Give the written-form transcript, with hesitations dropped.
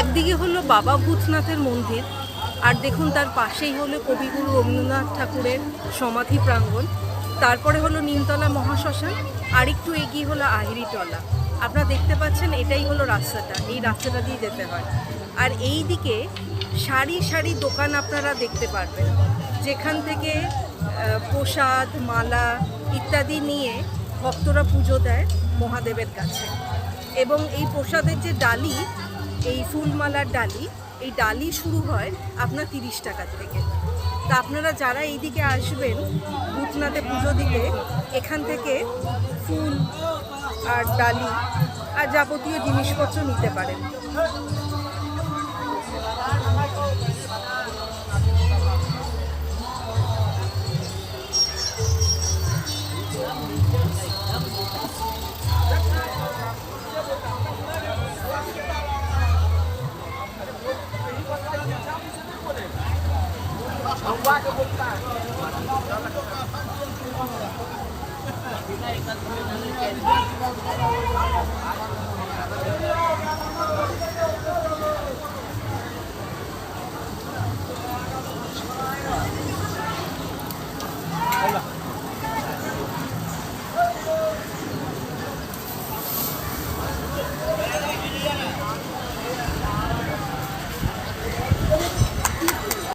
একদিকে হলো বাবা ভূতনাথের মন্দির, আর দেখুন তার পাশেই হলো কবিগুরু রবীন্দ্রনাথ ঠাকুরের সমাধি প্রাঙ্গণ। তারপরে হলো নিমতলা মহাশ্মশান, আর একটু এগিয়ে হলো আহিরিটলা। আপনারা দেখতে পাচ্ছেন এটাই হলো রাস্তাটা, এই রাস্তাটা দিয়ে যেতে হয়। আর এই দিকে সারি সারি দোকান আপনারা দেখতে পারবেন, যেখান থেকে প্রসাদ, মালা ইত্যাদি নিয়ে ভক্তরা পুজো দেয় মহাদেবের কাছে। এবং এই প্রসাদের যে ডালি, এই ফুলমালার ডালি, এই ডালি শুরু হয় আপনার 30 টাকা থেকে। তা আপনারা যারা এইদিকে আসবেন ভূতনাথে পুজো দিতে, এখান থেকে ফুল আর ডালি আর যাবতীয় জিনিসপত্র নিতে পারেন।